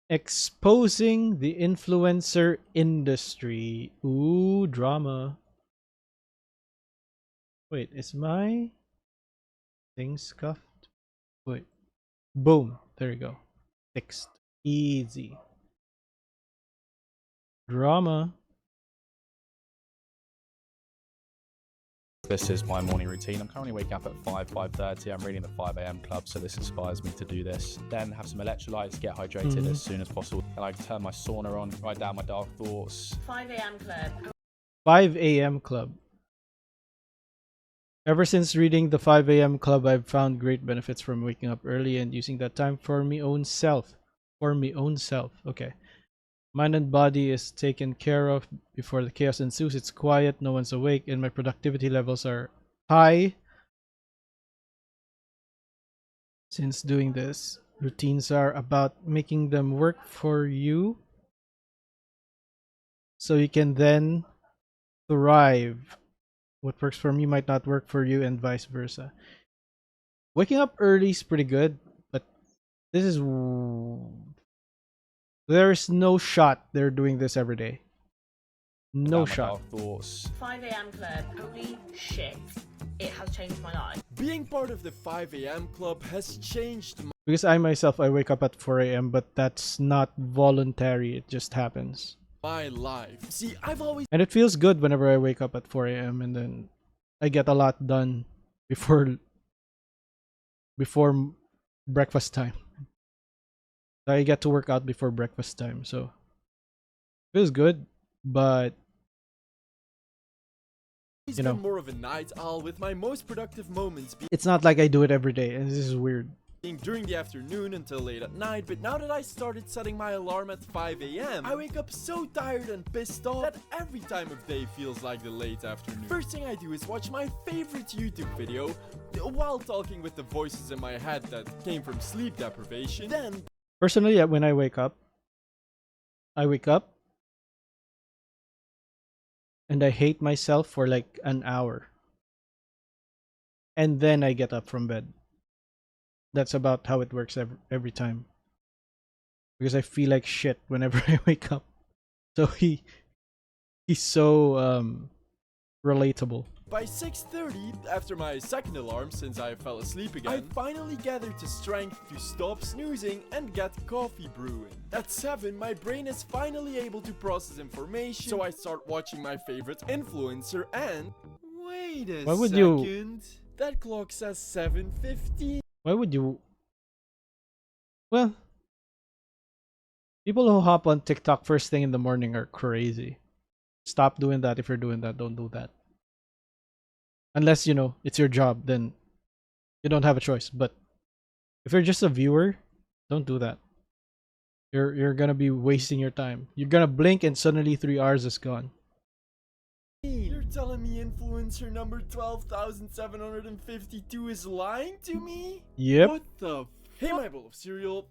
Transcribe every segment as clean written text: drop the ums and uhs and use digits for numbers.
Exposing the influencer industry. Ooh, drama. Wait, is my thing scuffed? Wait. Boom. There you go. Fixed. Easy. Drama. This is my morning routine. I'm currently waking up at 5:30. I'm reading the 5 a.m. club, so this inspires me to do this. Then have some electrolytes, get hydrated as soon as possible. And I turn my sauna on, write down my dark thoughts. 5 a.m. club. 5 a.m. club. Ever since reading the 5 a.m. club, I've found great benefits from waking up early and using that time for me own self. For me own self. Okay. Mind and body is taken care of before the chaos ensues. It's quiet, no one's awake, and my productivity levels are high. Since doing this, routines are about making them work for you so you can then thrive. What works for me might not work for you, and vice versa. Waking up early is pretty good, but this is... There's no shot they're doing this every day. No shot. Thoughts. 5 a.m. club. Holy shit. It has changed my life. Being part of the 5 a.m. club has changed Because I myself, I wake up at 4 a.m., but that's not voluntary. It just happens. my life. See, I've always And it feels good whenever I wake up at 4 a.m. and then I get a lot done before breakfast time. I get to work out before breakfast time, so it feels good, but you know, been more of a night owl, with my most productive moments it's not like I do it every day, and this is weird. being during the afternoon until late at night. But now that I started setting my alarm at 5 a.m., I wake up so tired and pissed off that every time of day feels like the late afternoon. First thing I do is watch my favorite YouTube video while talking with the voices in my head that came from sleep deprivation. Then Personally, when I wake up and I hate myself for like an hour. And then I get up from bed. That's about how it works every time. Because I feel like shit whenever I wake up. So he's so relatable. by 6:30, after my second alarm since I fell asleep again, I finally gathered the strength to stop snoozing and get coffee brewing. At 7, my brain is finally able to process information, so I start watching my favorite influencer and... Wait a Why would second. you- That clock says 7:15. Why would you... Well, people who hop on TikTok first thing in the morning are crazy. Stop doing that. If you're doing that, don't do that. Unless, you know, it's your job, then you don't have a choice. But if you're just a viewer, don't do that. You're gonna be wasting your time. You're gonna blink and suddenly 3 hours is gone. You're telling me influencer number 12,752 is lying to me? Yep. What the Hey, my bowl of cereal,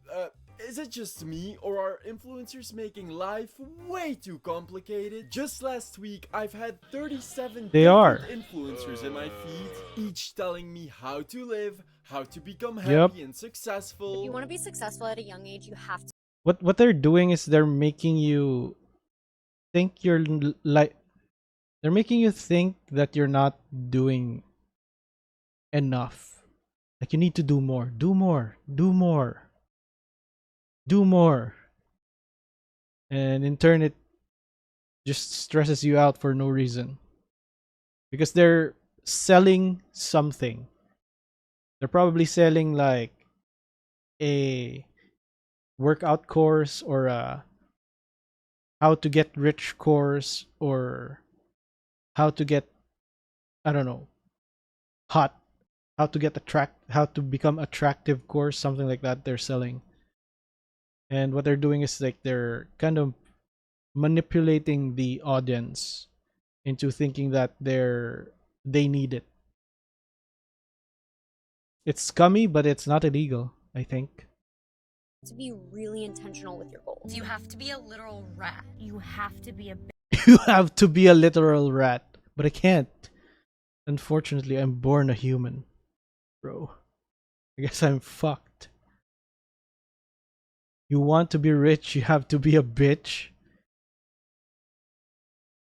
is it just me, or are influencers making life way too complicated? Just last week, I've had 37 They are. influencers in my feed, each telling me how to live, how to become Yep. happy and successful. If you want to be successful at a young age, you have to. What they're doing is they're making you think they're making you think that you're not doing enough. Like you need to do more, do more, do more, do more. And in turn it just stresses you out for no reason. Because they're selling something. They're probably selling like a workout course or a how to get rich course or how to get, I don't know, hot, how to become attractive course, something like that they're selling. And what they're doing is like they're kind of manipulating the audience into thinking that they need it. It's scummy, but it's not illegal, I think. To be really intentional with your goals. You have to be a literal rat. You have to be a You have to be a literal rat, but I can't. Unfortunately, I'm born a human, bro. I guess I'm fucked. You want to be rich, you have to be a bitch.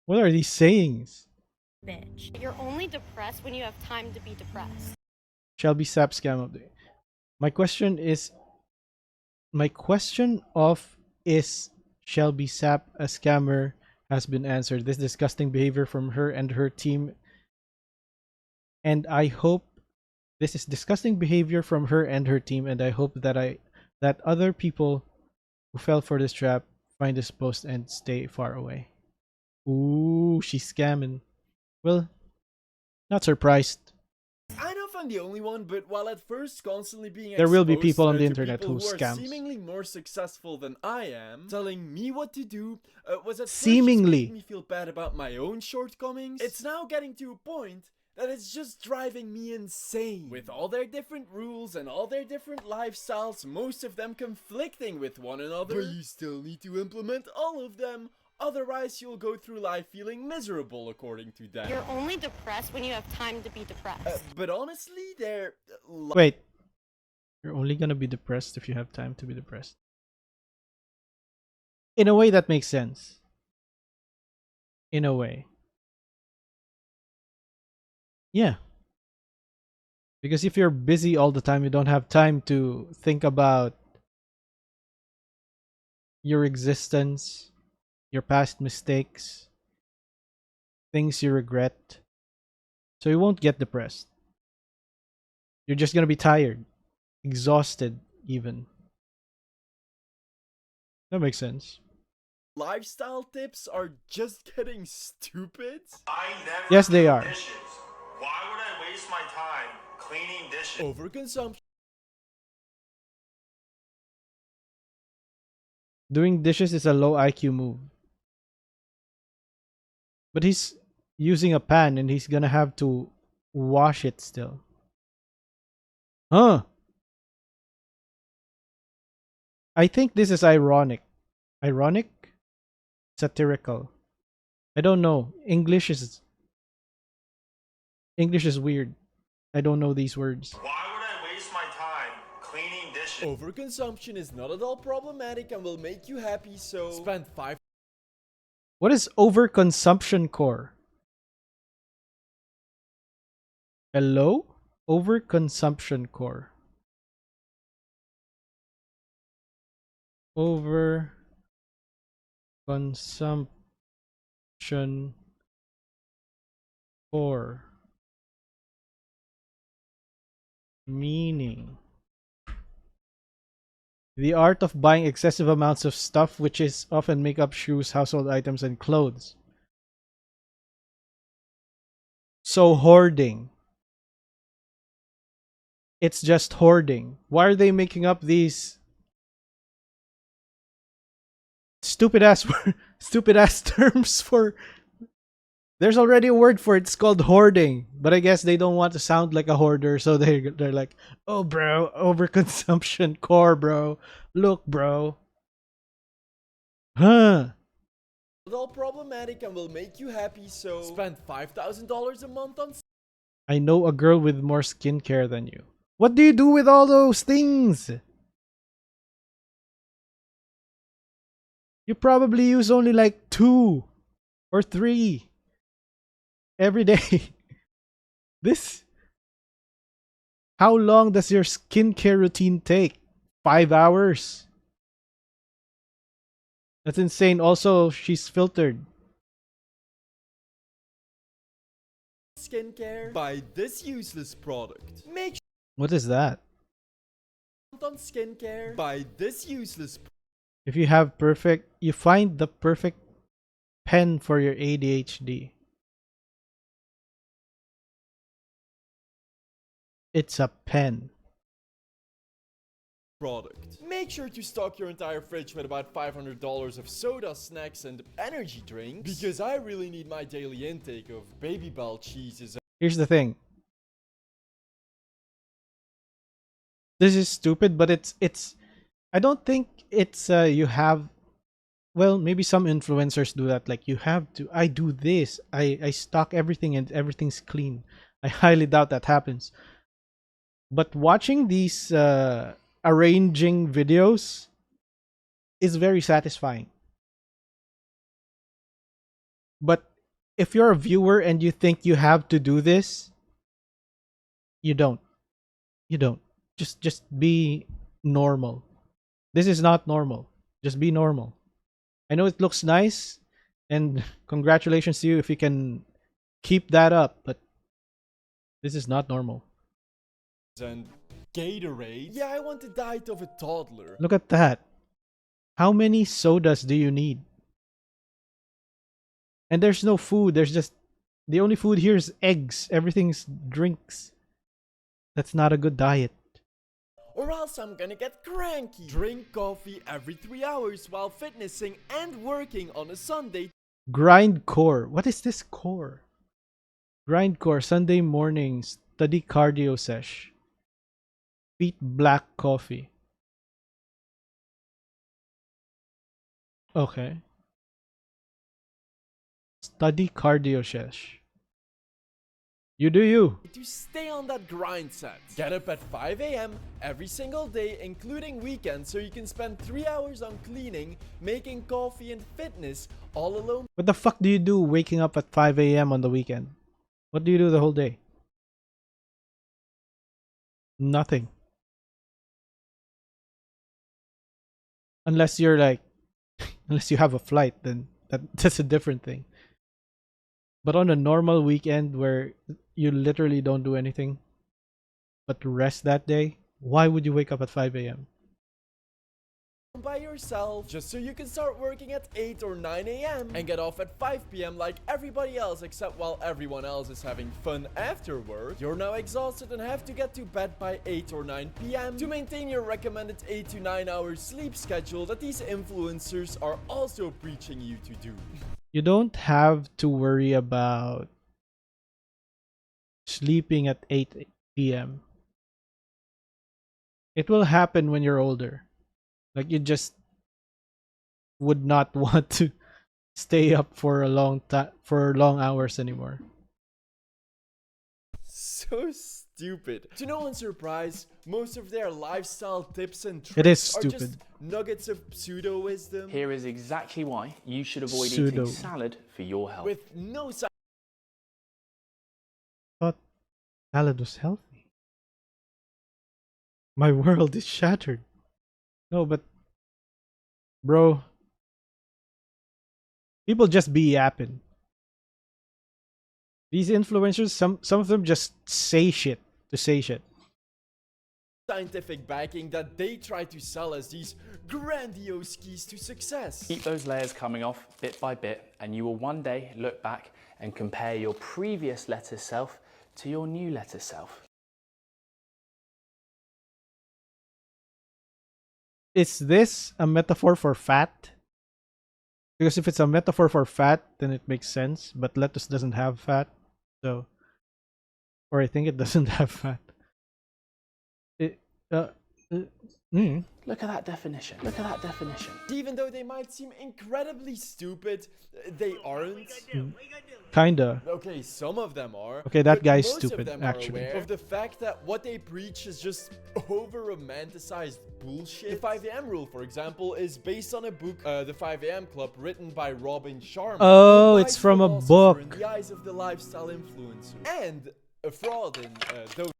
What are these sayings? Bitch. You're only depressed when you have time to be depressed. Shelby Sap scam update. My question of is Shelby Sap a scammer has been answered. This disgusting behavior from her and her team, and I hope this is disgusting behavior from her and her team, and I hope that other people who fell for this trap find this post and stay far away. Ooh, she's scamming. Well, not surprised. I don't know if I'm the only one, but while at first constantly being There will be exposed, people on the to internet people who are scams. seemingly more successful than I am, telling me what to do, was at first just Seemingly. making me feel bad about my own shortcomings. It's now getting to a point that it's just driving me insane. With all their different rules and all their different lifestyles, most of them conflicting with one another, but you still need to implement all of them. Otherwise, you'll go through life feeling miserable, according to them. You're only depressed when you have time to be depressed. But honestly, they're... Wait. You're only gonna be depressed if you have time to be depressed. In a way, that makes sense. In a way. Yeah. Because if you're busy all the time, you don't have time to think about your existence, your past mistakes, things you regret. So you won't get depressed. You're just gonna be tired, exhausted, even. That makes sense. Lifestyle tips are just getting stupid. I never Yes, they do are. dishes. Why would I waste my time cleaning dishes? Overconsumption Doing dishes is a low IQ move. But he's using a pan and he's gonna have to wash it still. Huh. I think this is ironic. Ironic? Satirical. I don't know. English is weird. I don't know these words. Why would I waste my time cleaning dishes? Overconsumption is not at all problematic and will make you happy, so spend 5 What is overconsumption core? Hello? Overconsumption core. Overconsumption core. Meaning. The art of buying excessive amounts of stuff, which is often makeup, shoes, household items, and clothes. So hoarding. It's just hoarding. Why are they making up these stupid ass terms for? There's already a word for it. It's called hoarding, but I guess they don't want to sound like a hoarder, so they're like, "Oh, bro, overconsumption core, bro. Look, bro." Huh? at all problematic and will make you happy, so spend $5,000 a month on I know a girl with more skincare than you. What do you do with all those things? You probably use only like 2 or 3 every day. This. How long does your skincare routine take? 5 hours? That's insane. Also, she's filtered. skincare. Buy this useless product. Make What is that? sure on skincare. Buy this useless If you find the perfect pen for your ADHD. It's a pen. product. Make sure to stock your entire fridge with about $500 of soda, snacks, and energy drinks. Because I really need my daily intake of Baby Bell cheeses. Here's the thing. This is stupid, but it's I don't think it's you have, well, maybe some influencers do that, like I do this. I stock everything and everything's clean. I highly doubt that happens. But watching these arranging videos is very satisfying. But if you're a viewer and you think you have to do this, you don't. You don't. Just be normal. This is not normal. Just be normal. I know it looks nice, and congratulations to you if you can keep that up, but this is not normal. And Gatorade. Yeah, I want the diet of a toddler. Look at that. How many sodas do you need? And there's no food. There's just the only food here is eggs. Everything's drinks. That's not a good diet. Or else I'm gonna get cranky. Drink coffee every 3 hours while fitnessing and working on a Sunday. Grind core. What is this core? Grind core. Sunday mornings. Study cardio sesh. Beat black coffee. Okay. Study cardio sesh. You do you. To stay on that grind set. Get up at 5 a.m. every single day, including weekends, so you can spend 3 hours on cleaning, making coffee and fitness all alone. What the fuck do you do waking up at 5 a.m. on the weekend? What do you do the whole day? Nothing. Unless you're like, unless you have a flight, then that's a different thing. But on a normal weekend where you literally don't do anything but rest that day, why would you wake up at 5 a.m.? By yourself, just so you can start working at 8 or 9 a.m. and get off at 5 p.m. like everybody else, except while everyone else is having fun afterward. You're now exhausted and have to get to bed by 8 or 9 p.m. to maintain your recommended 8 to 9 hours sleep schedule that these influencers are also preaching you to do. You don't have to worry about sleeping at 8 p.m. It will happen when you're older. Like, you just would not want to stay up for a long time, for long hours anymore. So stupid. To no one's surprise, most of their lifestyle tips and tricks It is are just stupid. nuggets of pseudo wisdom Here is exactly why you should avoid Pseudo. eating salad for your health. with no Thought salad was healthy. My world is shattered. No, but bro, people just be yapping. These influencers, some of them just say shit to say shit. scientific backing that they try to sell as these grandiose keys to success. Keep those layers coming off bit by bit, and you will one day look back and compare your previous letter self to your new letter self. Is this a metaphor for fat? Because if it's a metaphor for fat, then it makes sense. But lettuce doesn't have fat, so, or I think it doesn't have fat. It, Look at that definition. Look at that definition. Even though they might seem incredibly stupid, they aren't. Kinda. Okay, some of them are. Okay, that but guy's most stupid, of them actually. Are aware of the fact that what they preach is just over-romanticized bullshit. The 5 a.m. rule, for example, is based on a book, The 5 a.m. Club, written by Robin Sharma. Oh, a it's wise from a philosopher in book. the eyes of the lifestyle influencer, and a fraud in those.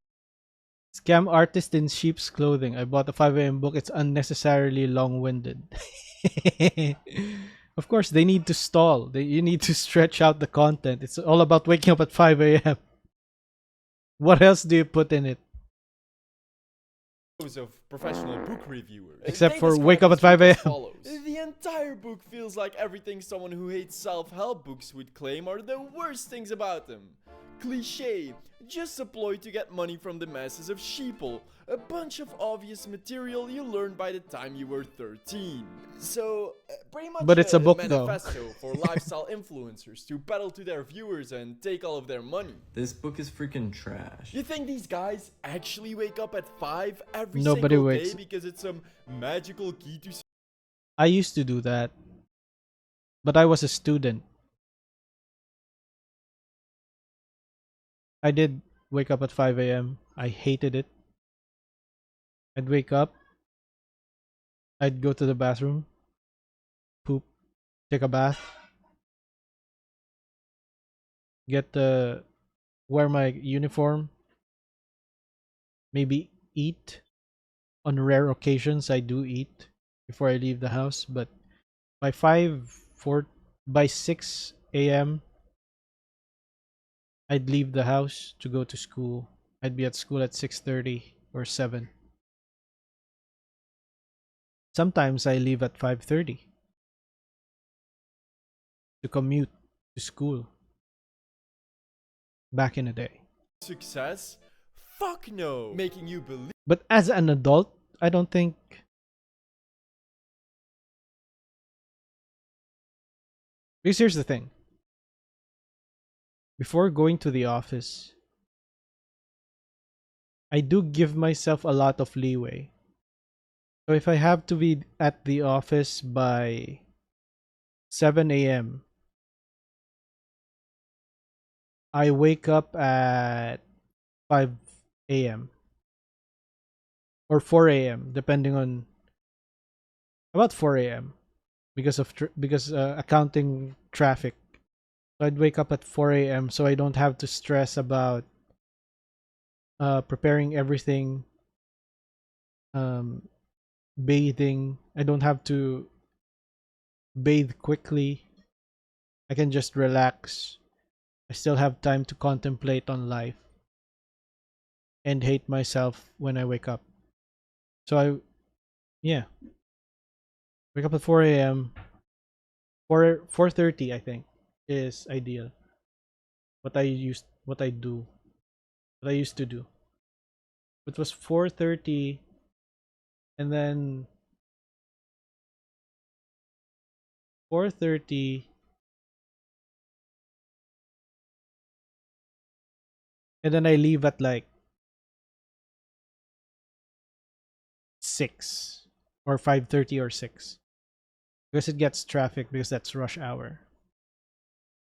Scam artist in sheep's clothing. I bought the 5 a.m. book. It's unnecessarily long-winded. Of course, they need to stall. You need to stretch out the content. It's all about waking up at 5 a.m. What else do you put in it? Of professional book reviewers. Except They for describe wake up the at 5 book as a.m.. follows. The entire book feels like everything someone who hates self-help books would claim are the worst things about them. Cliche, just a ploy to get money from the masses of sheeple. A bunch of obvious material you learned by the time you were 13. So, pretty much But it's a book, though. manifesto for lifestyle influencers to peddle to their viewers and take all of their money. This book is freaking trash. You think these guys actually wake up at 5 every Nobody single wakes- day because it's some magical key to I used to do that. But I was a student. I did wake up at 5 a.m. I hated it. I'd wake up. I'd go to the bathroom. take a bath, get the wear my uniform, maybe eat. On rare occasions, I do eat before I leave the house, but by 4 by 6 a.m. I'd leave the house to go to school. I'd be at school at 6:30 or 7. Sometimes I leave at 5:30 to commute to school back in the day. Success? Fuck no! Making you believe But as an adult, I don't think, because here's the thing. Before going to the office, I do give myself a lot of leeway. So if I have to be at the office by 7 a.m., I wake up at 5 a.m. or 4 a.m. depending on, about 4 a.m. because of accounting traffic. So I'd wake up at 4 a.m. so I don't have to stress about preparing everything, bathing. I don't have to bathe quickly. I can just relax. I still have time to contemplate on life and hate myself when I wake up. So wake up at 4 a.m. 4:30 I think is ideal. What I used to do. It was 4:30, and then 4:30, and then I leave at like 6 or 5:30 or 6 because it gets traffic because that's rush hour.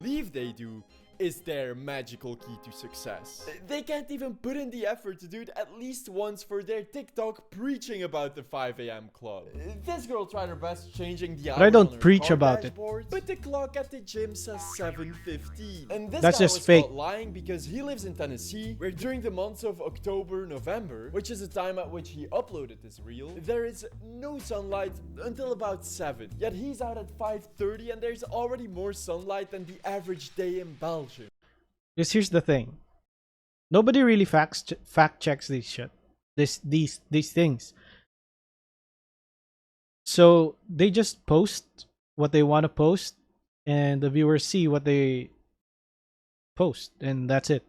they do is their magical key to success. They can't even put in the effort to do it at least once for their TikTok preaching about the 5 a.m. club. This girl tried her best changing the hour But I don't on her preach car about it. dashboard, but the clock at the gym says 7:15. And this That's guy just was fake. caught lying because he lives in Tennessee, where during the months of October, November, which is the time at which he uploaded this reel, there is no sunlight until about 7. Yet he's out at 5:30 and there's already more sunlight than the average day in Belgium. Because here's the thing. Nobody really fact checks these shit. These things. So they just post what they want to post and the viewers see what they post and that's it.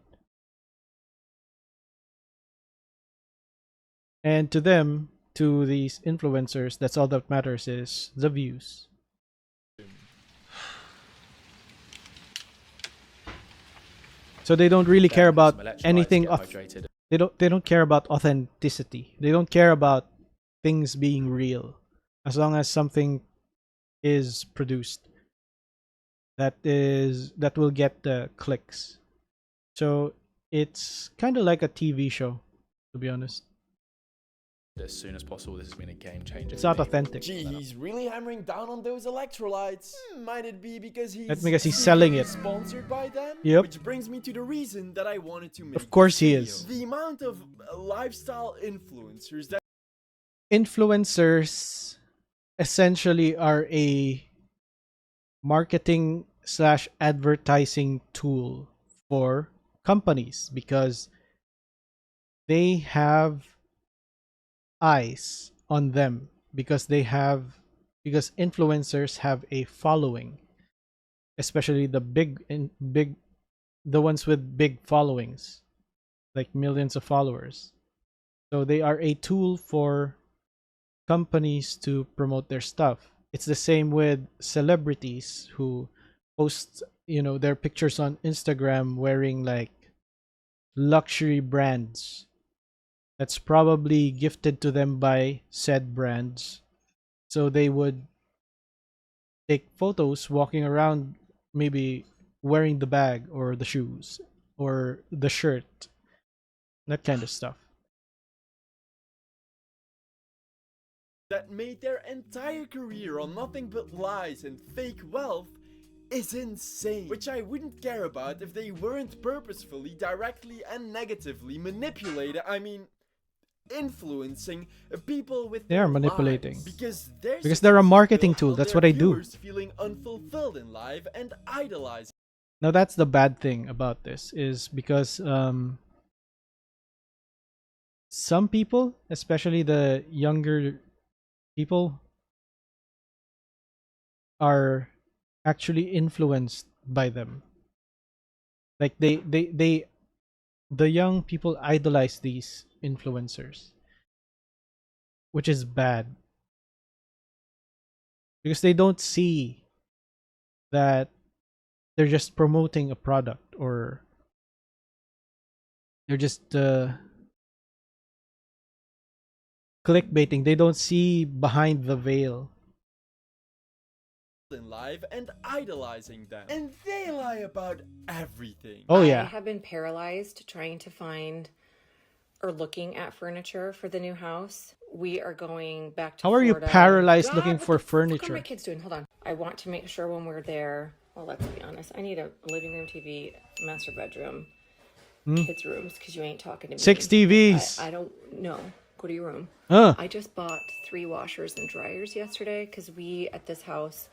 And to them, to these influencers, that's all that matters is the views. So they don't really care about anything they don't care about authenticity. They don't care about things being real. As long as something is produced that will get the clicks. So it's kind of like a TV show, to be honest. As soon as possible, this has been a game changer. It's not authentic. Gee, he's really hammering down on those electrolytes. Might it be because he's selling it. Sponsored by them? Yep. Which brings me to the reason that I wanted to make Of course this he video. is. The amount of lifestyle influencers that Influencers essentially are a marketing / advertising tool for companies because they have eyes on them because influencers have a following, especially the the ones with big followings, like millions of followers. So they are a tool for companies to promote their stuff. It's the same with celebrities who post, their pictures on Instagram wearing like luxury brands that's probably gifted to them by said brands. So they would take photos walking around, maybe wearing the bag or the shoes or the shirt, that kind of stuff. that made their entire career on nothing but lies and fake wealth is insane. Which I wouldn't care about if they weren't purposefully, directly, and negatively influencing people with They are their manipulating. lives. Because They're a marketing tool. That's what I do. Feeling unfulfilled in life and idolizing. Now that's the bad thing about this, is because some people, especially the younger people, are actually influenced by them. Like the young people idolize these influencers, which is bad because they don't see that they're just promoting a product, or they're just clickbaiting. They don't see behind the veil. In life and idolizing them, and they lie about everything. Oh yeah. I have been paralyzed trying to find or looking at furniture for the new house. We are going back to How are you Florida. paralyzed God, looking what for the fuck are furniture? my kids doing? Hold on. I want to make sure when we're there. Well, let's be honest. I need a living room TV, master bedroom, kids' rooms, because you ain't talking to me. 6 TVs. I don't know. Go to your room. Huh. I just bought 3 washers and dryers yesterday because we at this house.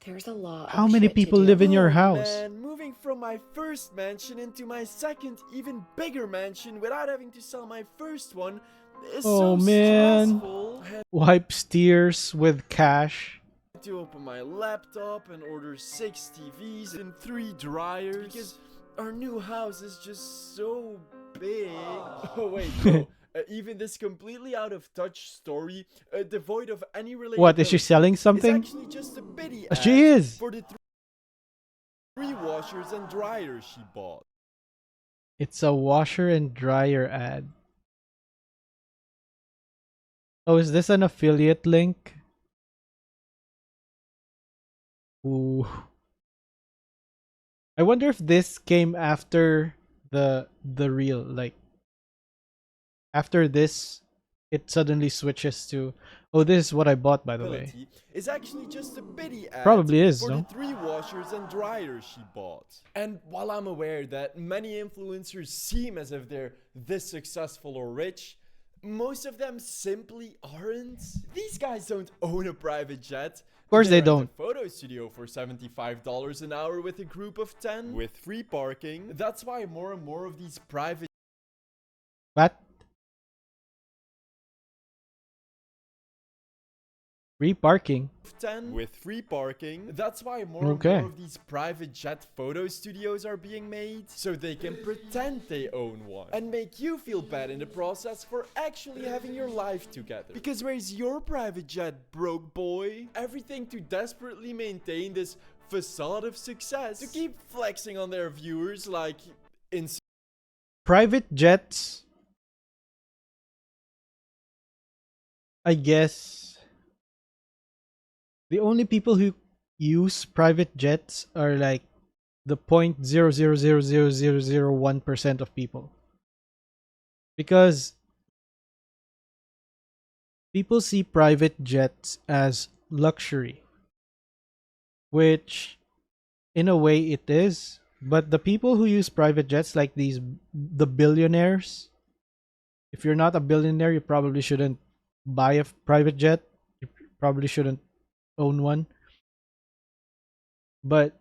There's a lot. How many people live in your house? Man, moving from my first mansion into my second, even bigger mansion without having to sell my first one is Oh so man. stressful. I had Wipes tears with cash. to open my laptop and order 6 TVs and 3 dryers because our new house is just so big. Oh wait, no. Even this completely out of touch story, devoid of any relatability. What, is she selling something? It's actually just a pity She ad is. for the 3 washers and dryers she bought. It's a washer and dryer ad. Oh, is this an affiliate link? Ooh. I wonder if this came after the reel, like after this it suddenly switches to, oh, this is what I bought, by the way. Is actually just a pity ad Probably is, for no? the 3 washers and dryers she bought. And while I'm aware that many influencers seem as if they're this successful or rich, most of them simply aren't. These guys don't own a private jet. Of course they They're at don't. a photo studio for $75 an hour with a group of 10 with free parking. That's why more and more of these private What? Free parking? 10 with free parking. That's why more and Okay. more of these private jet photo studios are being made, so they can pretend they own one and make you feel bad in the process for actually having your life together. Because where's your private jet, broke boy? Everything to desperately maintain this facade of success, to keep flexing on their viewers like in Private jets, I guess. The only people who use private jets are like the 0.0000001% of people. Because people see private jets as luxury, which in a way it is, but the people who use private jets, like the billionaires, if you're not a billionaire, you probably shouldn't buy a private jet. You probably shouldn't own one. But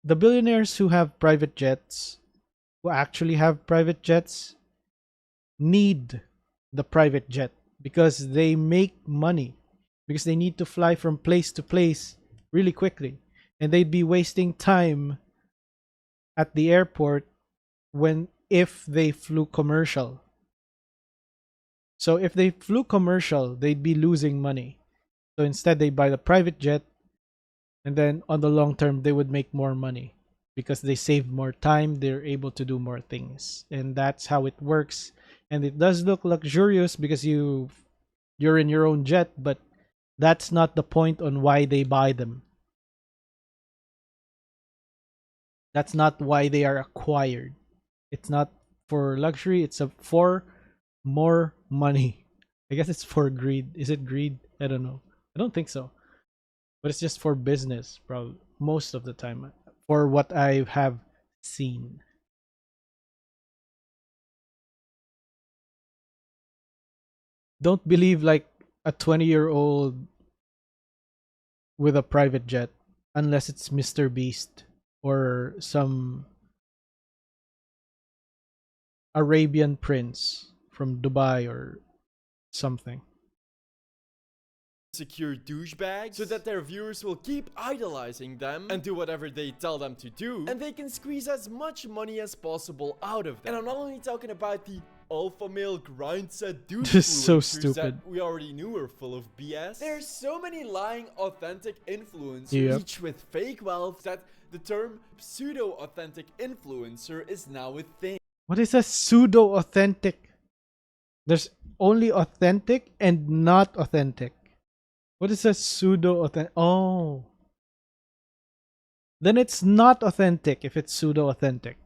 the billionaires who have private jets, who actually have private jets, need the private jet because they make money, because they need to fly from place to place really quickly, and they'd be wasting time at the airport if they flew commercial. So if they flew commercial, they'd be losing money. So instead they buy the private jet, and then on the long term they would make more money because they save more time, they're able to do more things. And that's how it works. And it does look luxurious because you're in your own jet, but that's not the point on why they buy them. That's not why they are acquired. It's not for luxury, it's for more money. I guess it's for greed. Is it greed? I don't know. I don't think so. But it's just for business, probably most of the time, for what I have seen. Don't believe like a 20-year-old with a private jet unless it's Mr. Beast or some Arabian prince from Dubai or something. Secure douchebags so that their viewers will keep idolizing them and do whatever they tell them to do, and they can squeeze as much money as possible out of them. And I'm not only talking about the alpha male grind set douche This is so influencers stupid. that we already knew were full of BS. There's so many lying authentic influencers, Yep. each with fake wealth, that the term pseudo-authentic influencer is now a thing. What is a pseudo authentic? There's only authentic and not authentic. What is a pseudo authentic? Oh. Then it's not authentic if it's pseudo authentic.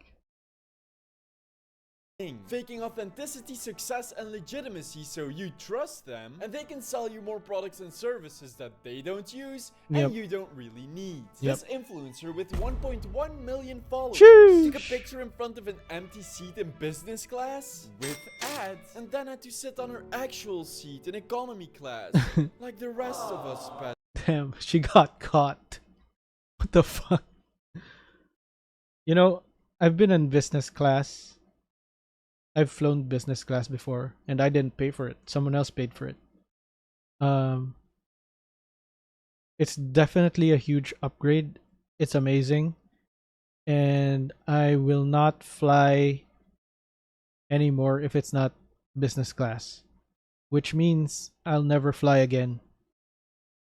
Faking authenticity, success, and legitimacy so you trust them, and they can sell you more products and services that they don't use and Yep. you don't really need. Yep. This influencer with 1.1 million followers Sheesh. took a picture in front of an empty seat in business class with ads, and then had to sit on her actual seat in economy class like the rest of us pets. Damn, she got caught. What the fuck? You know, I've been in business class. I've flown business class before, and I didn't pay for it. Someone else paid for it. It's definitely a huge upgrade. It's amazing, and I will not fly anymore if it's not business class, which means I'll never fly again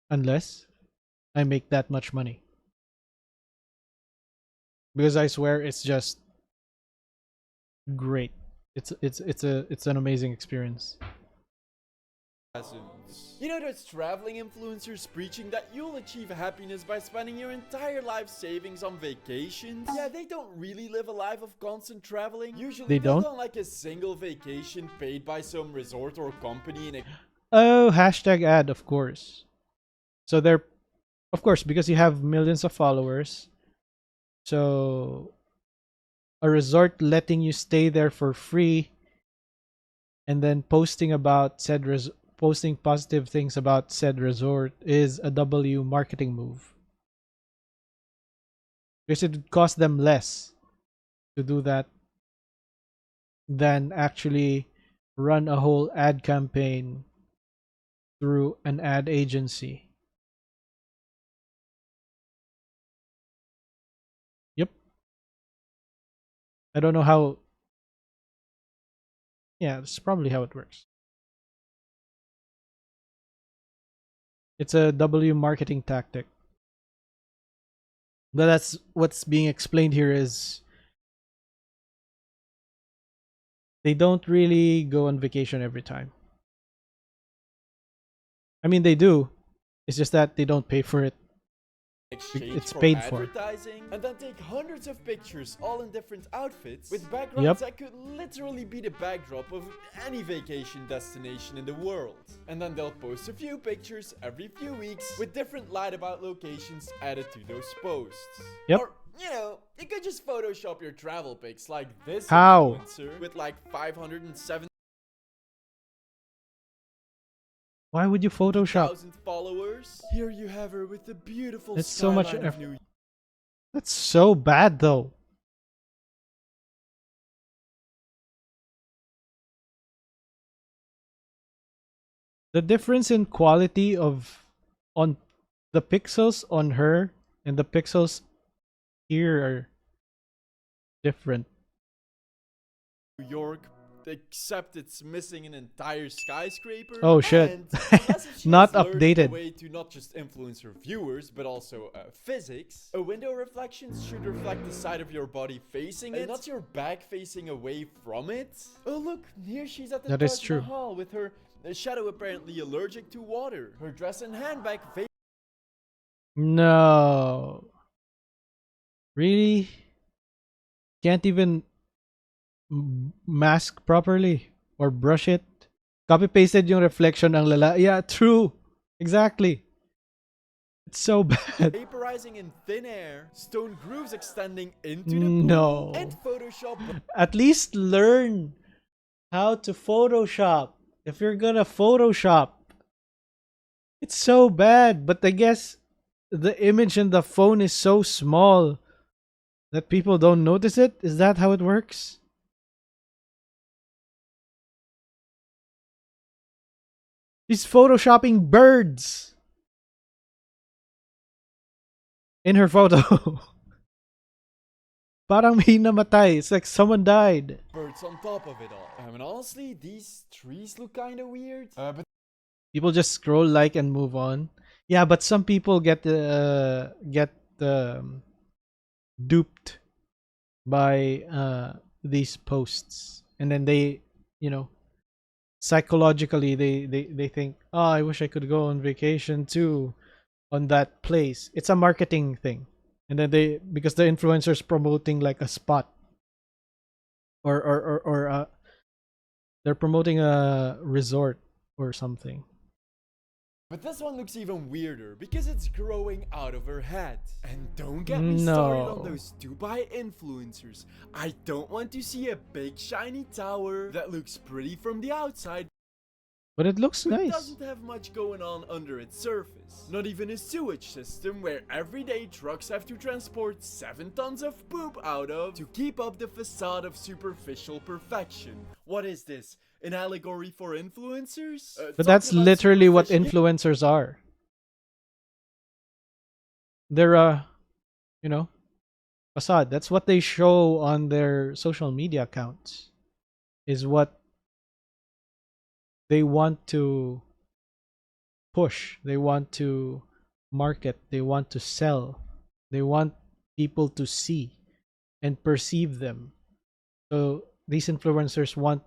unless I make that much money. Because I swear it's just great. It's an amazing experience. You know those traveling influencers preaching that you'll achieve happiness by spending your entire life savings on vacations? Yeah, they don't really live a life of constant traveling. Usually They don't? go on like a single vacation paid by some resort or company in a Oh, hashtag ad, of course. So they're, of course, because you have millions of followers. So a resort letting you stay there for free and then posting about posting positive things about said resort is a W marketing move. Because it would cost them less to do that than actually run a whole ad campaign through an ad agency. Yep. I don't know how. Yeah, that's probably how it works. It's a W marketing tactic. But that's what's being explained here is they don't really go on vacation every time. I mean, they do. It's just that they don't pay for it. exchange It's for paid for. advertising, and then take hundreds of pictures all in different outfits with backgrounds Yep. that could literally be the backdrop of any vacation destination in the world. And then they'll post a few pictures every few weeks with different light about locations added to those posts. Yep. Or, you know, you could just Photoshop your travel pics like this How? influencer with like 507,000 Why would you Photoshop? followers. Here you have her with the beautiful It's so much skyline of effort. New York. That's so bad, though. The difference in quality of on the pixels on her and the pixels here are different. New York, except it's missing an entire skyscraper. Oh, shit. And unless if she Not has learned updated. a way to not just influence her viewers, but also physics. A window reflection should reflect the side of your body facing it, not your back facing away from it. Oh look, here she's at the That is Taj true. Mahal with her shadow apparently allergic to water. Her dress and handbag No. Really? Can't even mask properly or brush it? Copy pasted yung reflection ng lala. Yeah, true. Exactly. It's so bad. Vaporizing in thin air, stone grooves extending into the No. pool, and Photoshop At least learn how to Photoshop. If you're gonna Photoshop, it's so bad. But I guess the image in the phone is so small that people don't notice it. Is that how it works? She's photoshopping birds in her photo. Parang may namatay. It's like someone died. birds on top of it all. And honestly, these trees look kind of weird. But People just scroll, like, and move on. Yeah, but some people get duped by these posts, and then they, you know, psychologically they think, oh, I wish I could go on vacation too, on that place. It's a marketing thing, and then because the influencers promoting like a spot, or they're promoting a resort or something. But this one looks even weirder because it's growing out of her head. And don't get me started on those Dubai influencers. I don't want to see a big shiny tower that looks pretty from the outside, But it looks but nice. doesn't have much going on under its surface. Not even a sewage system where everyday trucks have to transport 7 tons of poop out of to keep up the facade of superficial perfection. What is this? An allegory for influencers? But that's Talking about literally what superficial- influencers are. They're facade. That's what they show on their social media accounts. Is what they want to push. They want to market. They want to sell. They want people to see and perceive them. So these influencers want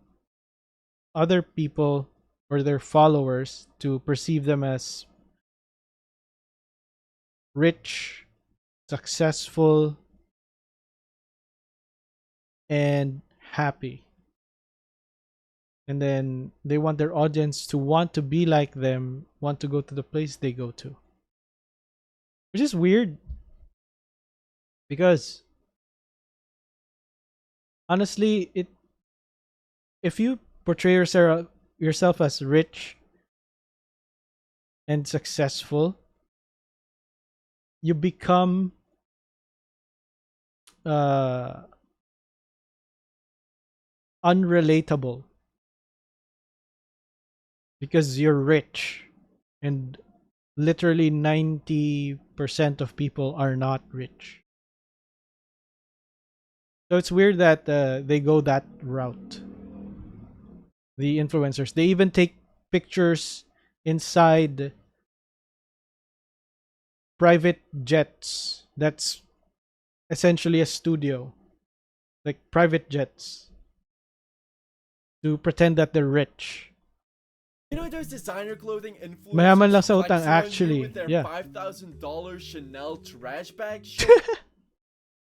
other people or their followers to perceive them as rich, successful, and happy. And then they want their audience to want to be like them, want to go to the place they go to. Which is weird. Because honestly, if you portray yourself as rich and successful, you become unrelatable because you're rich, and literally 90% of people are not rich. So it's weird that they go that route. The influencers, they even take pictures inside private jets. That's essentially a studio, like private jets, to pretend that they're rich. You know those designer clothing influencers Mayaman lang sa utang, flexing on you actually. with their Yeah. $5,000 Chanel trash bag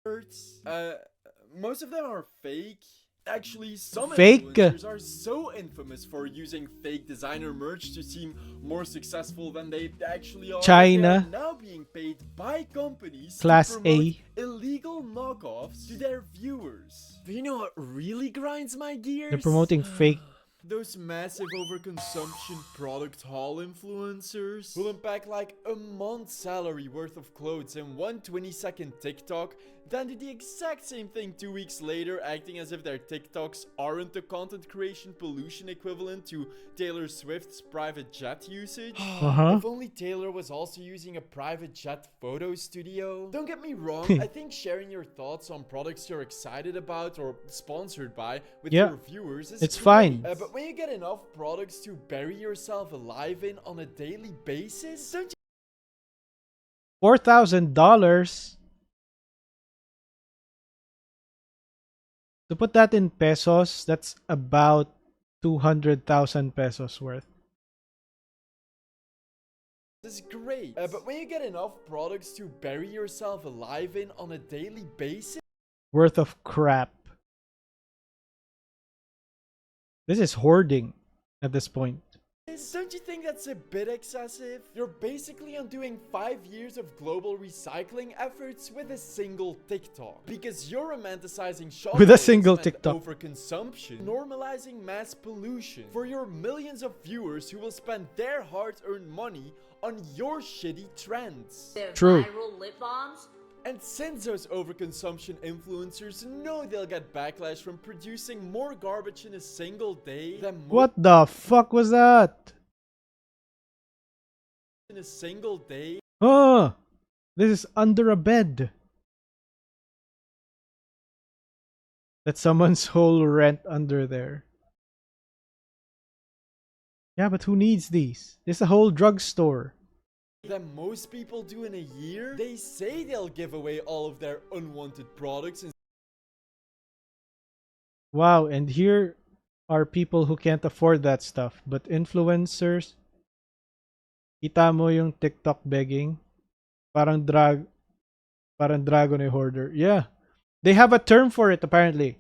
shirts? Most of them are fake. Actually, some Fake? influencers are so infamous for using fake designer merch to seem more successful than they actually are. China. They are now being paid by companies Class to promote A. illegal knockoffs to their viewers. But you know what really grinds my gears? They're promoting fake. Those massive overconsumption product haul influencers will unpack like a month's salary worth of clothes in one 20-second TikTok, then do the exact same thing 2 weeks later, acting as if their TikToks aren't the content creation pollution equivalent to Taylor Swift's private jet usage. If only Taylor was also using a private jet photo studio. Don't get me wrong, I think sharing your thoughts on products you're excited about or sponsored by with Yeah, your viewers is it's great. fine. But when you get enough products to bury yourself alive in on a daily basis, don't you $4,000. To put that in pesos, that's about 200,000 pesos worth. this is great. But when you get enough products to bury yourself alive in on a daily basis, Worth of crap. This is hoarding. at this point. Don't you think that's a bit excessive? You're basically undoing 5 years of global recycling efforts with a single TikTok. Because you're romanticizing With a single shopaholics TikTok. and overconsumption, normalizing mass pollution for your millions of viewers who will spend their hard-earned money on your shitty trends. The True. viral lip balms. And since those overconsumption influencers know they'll get backlash from producing more garbage in a single day, then What the fuck was that? in a single day, Oh, this is under a bed. That's someone's whole rent under there. Yeah, but who needs these? There's a whole drugstore. than most people do in a year, they say they'll give away all of their unwanted products and Wow, and here are people who can't afford that stuff. But influencers, kita mo yung TikTok begging. Parang dragon a hoarder. Yeah. They have a term for it apparently.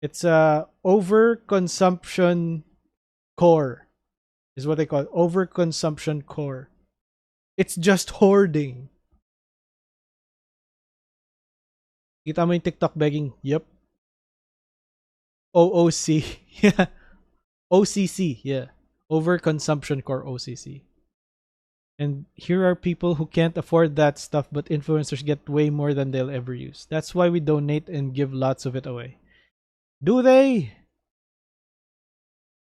It's overconsumption core. Is what they call it. Overconsumption core. It's just hoarding. Kita mo yung TikTok begging? Yep. OOC. Yeah. OCC. Yeah. Overconsumption core OCC. And here are people who can't afford that stuff, but influencers get way more than they'll ever use. That's why we donate and give lots of it away. Do they?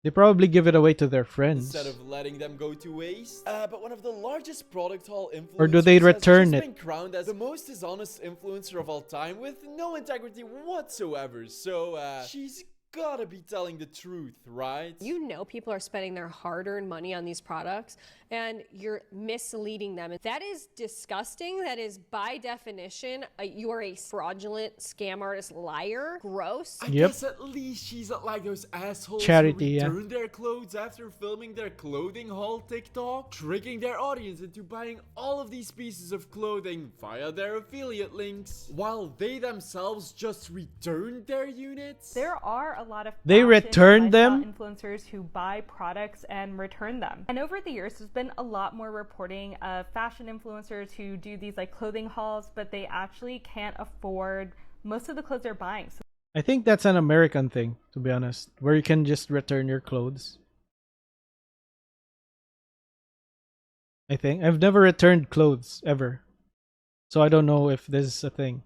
They probably give it away to their friends. instead of letting them go to waste. But one of the largest product haul influencers Or do they has return just it? been crowned as the most dishonest influencer of all time with no integrity whatsoever. So she's gotta be telling the truth, right? You know people are spending their hard-earned money on these products and you're misleading them. That is disgusting. That is by definition, you are a fraudulent scam artist liar. Gross. I Yep. guess at least she's not like those assholes Charity, who yeah. return their clothes after filming their clothing haul TikTok, tricking their audience into buying all of these pieces of clothing via their affiliate links, while they themselves just returned their units. There are a lot of They fashion return and lifestyle them? influencers who buy products and return them. And over the years, there's been a lot more reporting of fashion influencers who do these like clothing hauls, but they actually can't afford most of the clothes they're buying. So I think that's an American thing, to be honest, where you can just return your clothes. I think. I've never returned clothes, ever. So I don't know if this is a thing.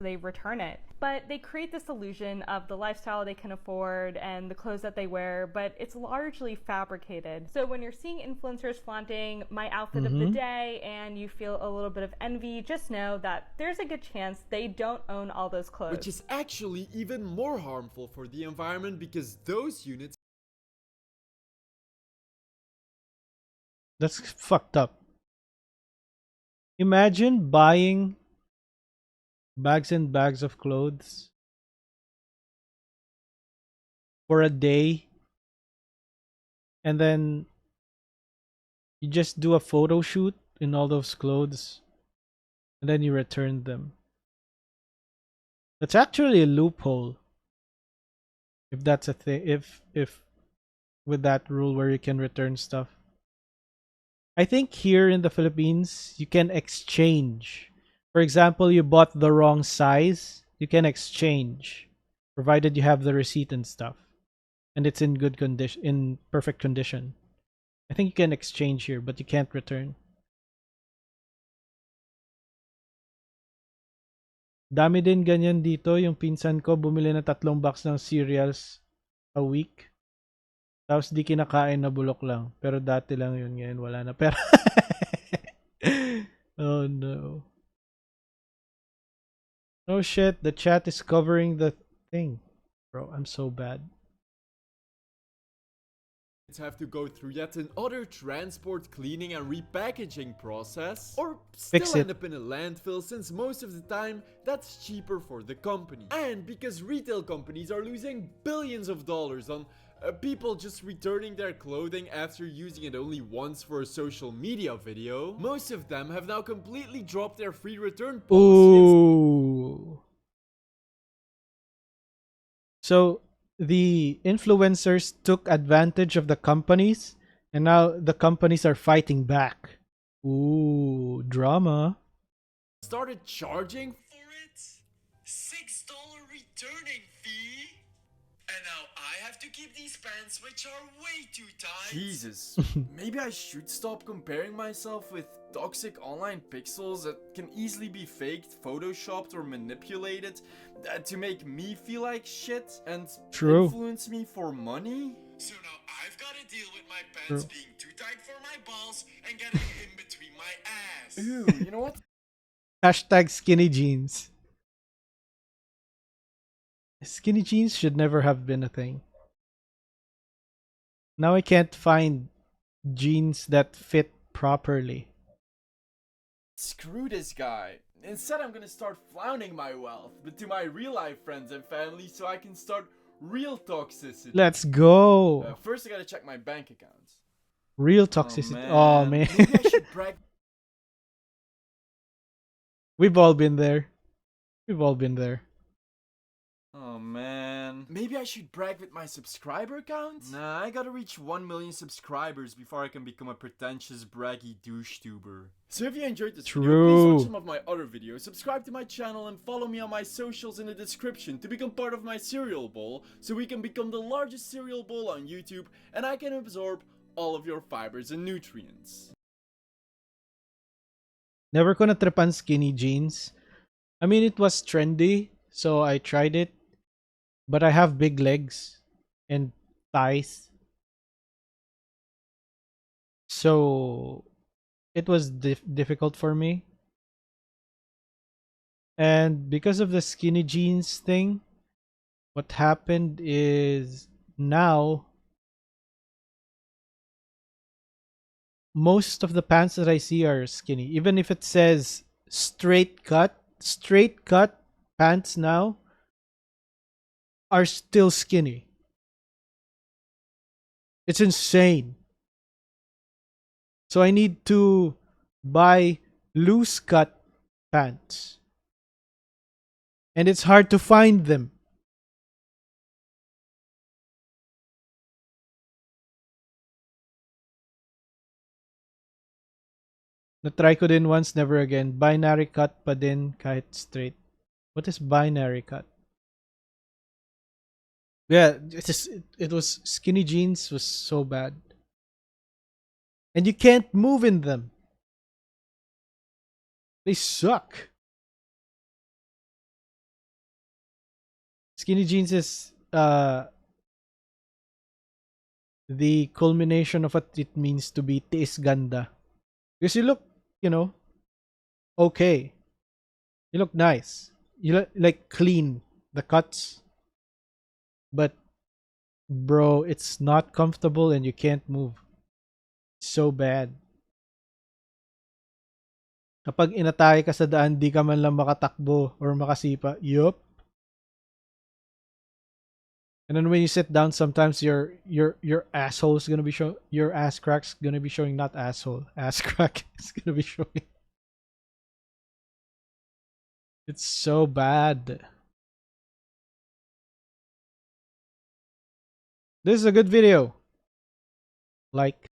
they return it. But they create this illusion of the lifestyle they can afford and the clothes that they wear, but it's largely fabricated. So when you're seeing influencers flaunting my outfit of the day and you feel a little bit of envy, just know that there's a good chance they don't own all those clothes. Which is actually even more harmful for the environment because those units That's fucked up. Imagine buying bags and bags of clothes for a day and then you just do a photo shoot in all those clothes and then you return them. That's actually a loophole. If that's a thing, if with that rule where you can return stuff. I think here in the Philippines, you can exchange. For example, you bought the wrong size, you can exchange, provided you have the receipt and stuff, and it's in good condition, in perfect condition. I think you can exchange here, but you can't return. Dami din ganyan dito. Yung pinsan ko bumili na 3 box ng cereals a week. Tapos di kinakain na bulok lang. Pero dati lang yun, ngayon wala na pera. Oh no. Oh shit, the chat is covering the thing. Bro, I'm so bad. have to go through yet another transport, cleaning and repackaging process, or still end up in a landfill since most of the time that's cheaper for the company. And because retail companies are losing billions of dollars on people just returning their clothing after using it only once for a social media video, most of them have now completely dropped their free return policy. Ooh. So the influencers took advantage of the companies, and now the companies are fighting back. Ooh, drama. Started charging for it? $6 returning fee? And now I have to keep these pants, which are way too tight. Jesus, maybe I should stop comparing myself with toxic online pixels that can easily be faked, photoshopped, or manipulated to make me feel like shit and True. influence me for money. So now I've got to deal with my pants being too tight for my balls and getting in between my ass. Ew, you know what? Hashtag skinny jeans. Skinny jeans should never have been a thing. Now I can't find jeans that fit properly. Screw this guy. Instead, I'm gonna start flaunting my wealth, but to my real life friends and family so I can start real toxicity. Let's go. First, I gotta check my bank account. Real toxicity. Oh, man. Maybe I should brag. We've all been there. We've all been there. Oh man. Maybe I should brag with my subscriber count? Nah, I gotta reach 1 million subscribers before I can become a pretentious braggy douche tuber. So if you enjoyed this video, please watch some of my other videos, subscribe to my channel and follow me on my socials in the description to become part of my cereal bowl so we can become the largest cereal bowl on YouTube and I can absorb all of your fibers and nutrients. Never gonna trip on skinny jeans. I mean, it was trendy, so I tried it. But I have big legs and thighs. So it was difficult for me. And because of the skinny jeans thing, what happened is now most of the pants that I see are skinny. Even if it says straight cut pants now are still skinny. It's insane. So I need to buy loose cut pants. And it's hard to find them. Na-try ko din once, never again. Binary cut pa din kahit straight. What is binary cut? Yeah, it was skinny jeans was so bad. And you can't move in them. They suck. Skinny jeans is the culmination of what it means to be tiis ganda. Because you look, okay. You look nice. You look like clean, the cuts. But bro, it's not comfortable and you can't move. So bad. Kapag inatake ka sa daan, di ka man lang makatakbo or makasipa. Yup. And then when you sit down, sometimes your asshole is gonna be showing. Your ass crack's gonna be showing, not asshole. Ass crack is gonna be showing. It's so bad. This is a good video. Like.